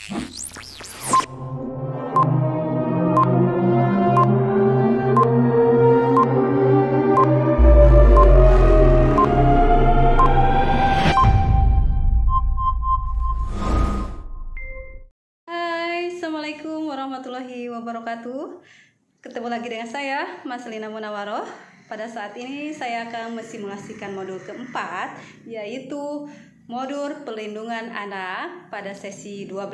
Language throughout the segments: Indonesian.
Assalamualaikum warahmatullahi wabarakatuh. Ketemu lagi dengan saya, Mas Lina Munawaroh. Pada saat ini saya akan mensimulasikan modul keempat, yaitu modul pelindungan anak pada sesi 12,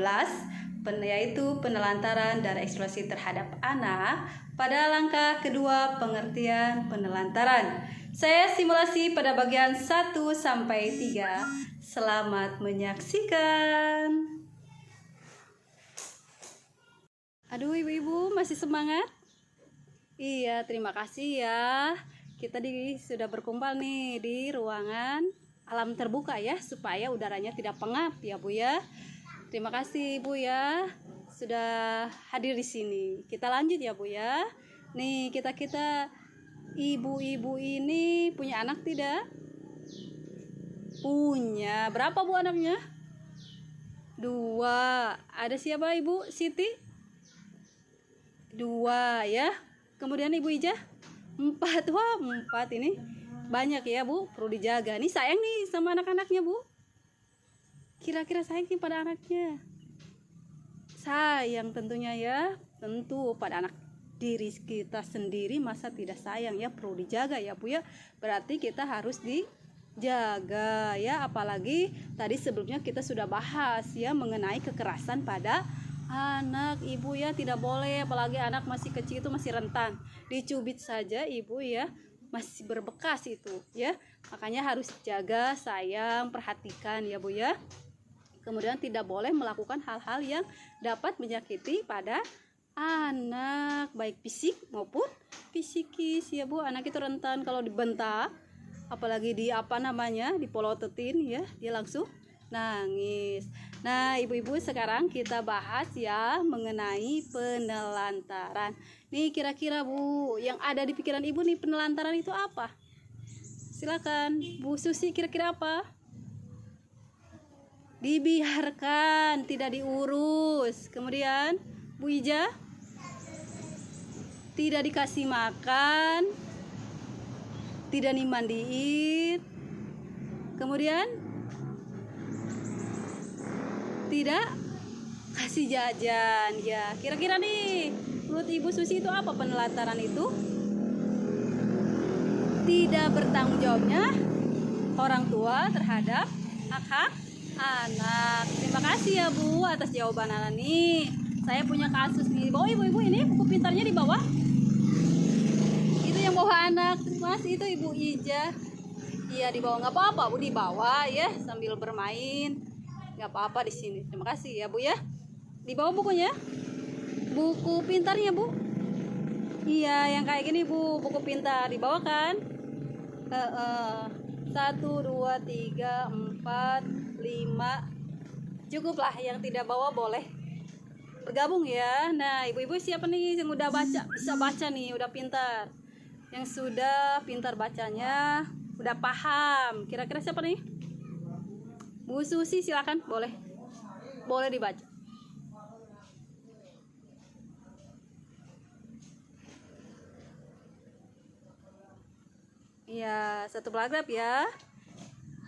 yaitu penelantaran dan eksplorasi terhadap anak pada langkah kedua pengertian penelantaran. Saya simulasi pada bagian 1 sampai 3. Selamat menyaksikan. Aduh, ibu-ibu masih semangat? Iya, terima kasih ya. Kita sudah berkumpul nih di ruangan alam terbuka ya, supaya udaranya tidak pengap ya Bu ya. Terima kasih Bu ya, sudah hadir di sini. Kita lanjut ya Bu ya. Nih, kita ibu-ibu ini punya anak tidak? Punya. Berapa Bu anaknya? 2. Ada siapa Ibu Siti? 2 ya. Kemudian Ibu Ijah 4. Wah, 4 ini banyak ya Bu, perlu dijaga. Nih sayang nih sama anak-anaknya Bu. Kira-kira sayang nih pada anaknya? Sayang tentunya ya. Tentu pada anak diri kita sendiri masa tidak sayang ya, perlu dijaga ya Bu ya. Berarti kita harus dijaga ya, apalagi tadi sebelumnya kita sudah bahas ya mengenai kekerasan pada anak ibu ya, tidak boleh, apalagi anak masih kecil itu masih rentan, dicubit saja ibu ya masih berbekas itu ya, makanya harus jaga, sayang, perhatikan ya Bu ya. Kemudian tidak boleh melakukan hal-hal yang dapat menyakiti pada anak, baik fisik maupun psikis ya Bu. Anak itu rentan kalau dibentak, apalagi dipolotetin ya, dia langsung nangis. Nah ibu-ibu, sekarang kita bahas ya mengenai penelantaran. Nih kira-kira Bu, yang ada di pikiran ibu nih, penelantaran itu apa? Silakan Bu Susi, kira-kira apa? Dibiarkan, tidak diurus. Kemudian Bu Ija, tidak dikasih makan, tidak dimandiin. Kemudian tidak kasih jajan ya. Kira-kira nih menurut Ibu Susi itu apa penelantaran itu? Tidak bertanggung jawabnya orang tua terhadap hak-hak anak. Terima kasih ya Bu atas jawaban anak nih. Saya punya kasus nih. Bawa ibu-ibu, ini buku pintarnya di bawah. Itu yang bawa anak. Mas, itu Ibu Ija. Iya di bawah, nggak apa-apa Bu, di bawah ya sambil bermain. Nggak apa-apa di sini. Terima kasih ya Bu ya. Di bawah bukunya, buku pintarnya Bu. Iya yang kayak gini Bu, buku pintar di bawah kan. 1, 2, 3, 4, 5. Cukup lah, yang tidak bawa boleh bergabung ya. Nah ibu-ibu siapa nih yang udah baca, bisa baca nih, udah pintar, yang sudah pintar bacanya, udah paham, kira-kira siapa nih? Bu Susi, silakan, boleh dibaca. Ya, 1 paragraf ya.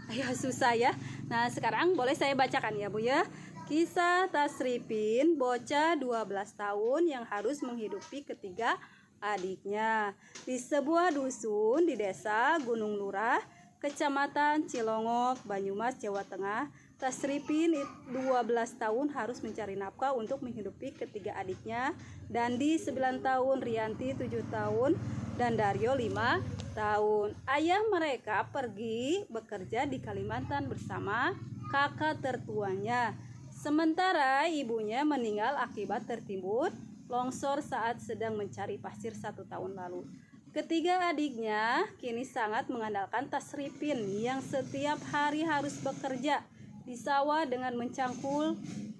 Ayo, susah ya. Nah sekarang boleh saya bacakan ya Bu ya. Kisah Tasripin, bocah 12 tahun yang harus menghidupi ketiga adiknya di sebuah dusun di desa Gunung Lurah, Kecamatan Cilongok, Banyumas, Jawa Tengah. Tasripin 12 tahun harus mencari nafkah untuk menghidupi ketiga adiknya, Dandi 9 tahun, Rianti 7 tahun, dan Daryo 5 tahun. Ayah mereka pergi bekerja di Kalimantan bersama kakak tertuanya. Sementara ibunya meninggal akibat tertimbun longsor saat sedang mencari pasir 1 tahun lalu. Ketiga adiknya kini sangat mengandalkan Tasripin yang setiap hari harus bekerja di sawah dengan mencangkul,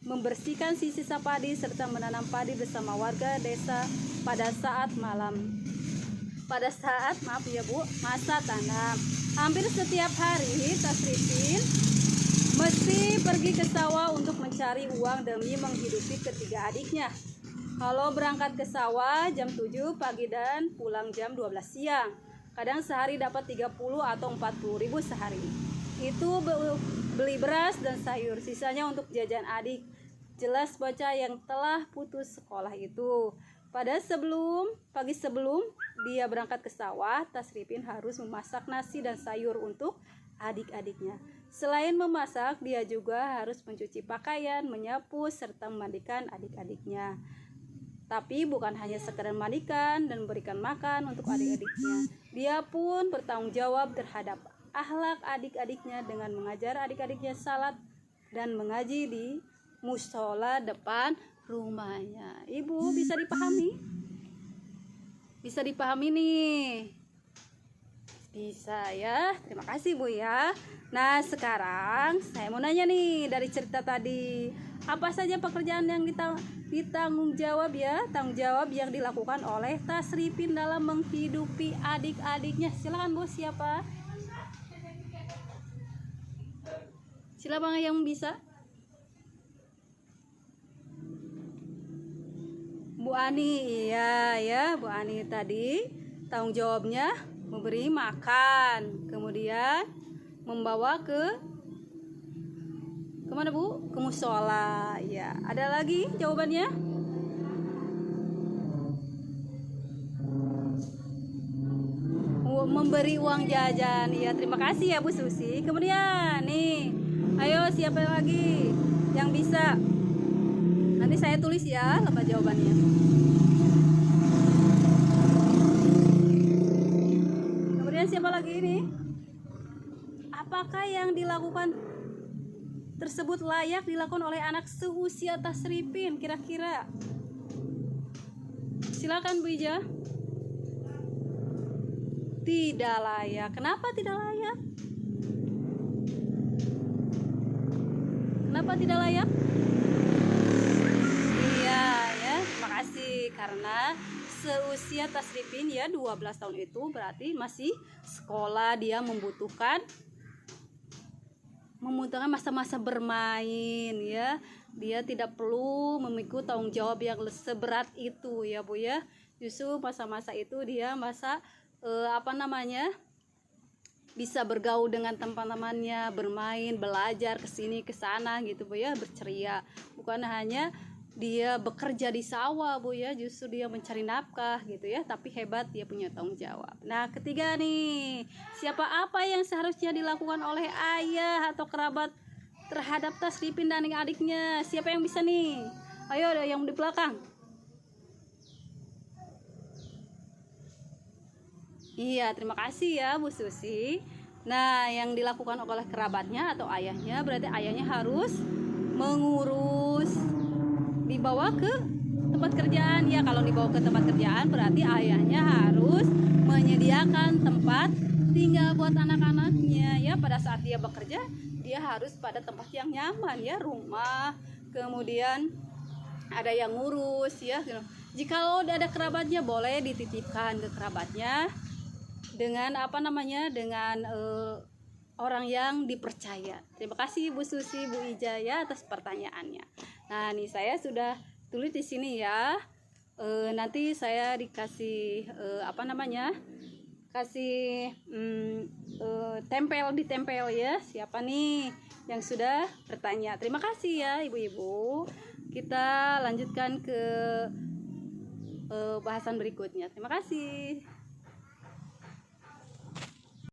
membersihkan sisa padi, serta menanam padi bersama warga desa pada saat masa tanam. Hampir setiap hari Tasripin Mesti pergi ke sawah untuk mencari uang demi menghidupi ketiga adiknya. Kalau berangkat ke sawah jam 7 pagi dan pulang jam 12 siang. Kadang sehari dapat 30 atau 40 ribu sehari. Itu beli beras dan sayur, sisanya untuk jajan adik. Jelas bocah yang telah putus sekolah itu. Pagi sebelum dia berangkat ke sawah, Tasripin harus memasak nasi dan sayur untuk adik-adiknya. Selain memasak, dia juga harus mencuci pakaian, menyapu, serta memandikan adik-adiknya. Tapi bukan hanya sekedar mandikan dan berikan makan untuk adik-adiknya. Dia pun bertanggung jawab terhadap akhlak adik-adiknya dengan mengajar adik-adiknya salat dan mengaji di musola depan rumahnya. Ibu bisa dipahami? Bisa dipahami nih? Bisa ya. Terima kasih Bu ya. Nah sekarang saya mau nanya nih, dari cerita tadi, apa saja pekerjaan yang ditanggung jawab ya, tanggung jawab yang dilakukan oleh Tasripin dalam menghidupi adik-adiknya? Silakan Bu, siapa? Silakan yang bisa. Bu Ani, iya ya, Bu Ani tadi tanggung jawabnya memberi makan, kemudian membawa kemana Bu? Ke musola. Ya, ada lagi jawabannya? Memberi uang jajan. Ya, terima kasih ya Bu Susi. Kemudian nih, ayo siapa lagi yang bisa? Nanti saya tulis ya lembar jawabannya. Kemudian siapa lagi ini? Apakah yang dilakukan tersebut layak dilakukan oleh anak seusia Tasripin kira-kira? Silakan Bu Ija. Tidak layak. Kenapa tidak layak? Kenapa tidak layak? Iya ya, terima kasih. Karena seusia Tasripin ya 12 tahun itu berarti masih sekolah, dia membutuhkan masa-masa bermain ya. Dia tidak perlu memikul tanggung jawab yang seberat itu ya Bu ya. Justru masa-masa itu dia bisa bergaul dengan teman-temannya, bermain, belajar kesini kesana gitu Bu ya, berceria. Bukan hanya dia bekerja di sawah Bu ya, justru dia mencari nafkah gitu ya, tapi hebat, dia punya tanggung jawab. Nah ketiga nih, apa yang seharusnya dilakukan oleh ayah atau kerabat terhadap Tasripin dan adik-adiknya? Siapa yang bisa nih? Ayo yang di belakang. Iya, terima kasih ya Bu Susi. Nah, yang dilakukan oleh kerabatnya atau ayahnya, berarti ayahnya harus mengurus, dibawa ke tempat kerjaan. Ya, kalau dibawa ke tempat kerjaan berarti ayahnya harus menyediakan tempat tinggal buat anak-anaknya. Ya, pada saat dia bekerja, dia harus pada tempat yang nyaman ya, rumah. Kemudian ada yang ngurus ya. Jikalau ada kerabatnya boleh dititipkan ke kerabatnya dengan dengan orang yang dipercaya. Terima kasih Bu Susi, Bu Ija ya atas pertanyaannya. Nah, nih saya sudah tulis di sini ya. Nanti saya dikasih ditempel ya. Siapa nih yang sudah bertanya? Terima kasih ya Ibu-ibu. Kita lanjutkan ke bahasan berikutnya. Terima kasih.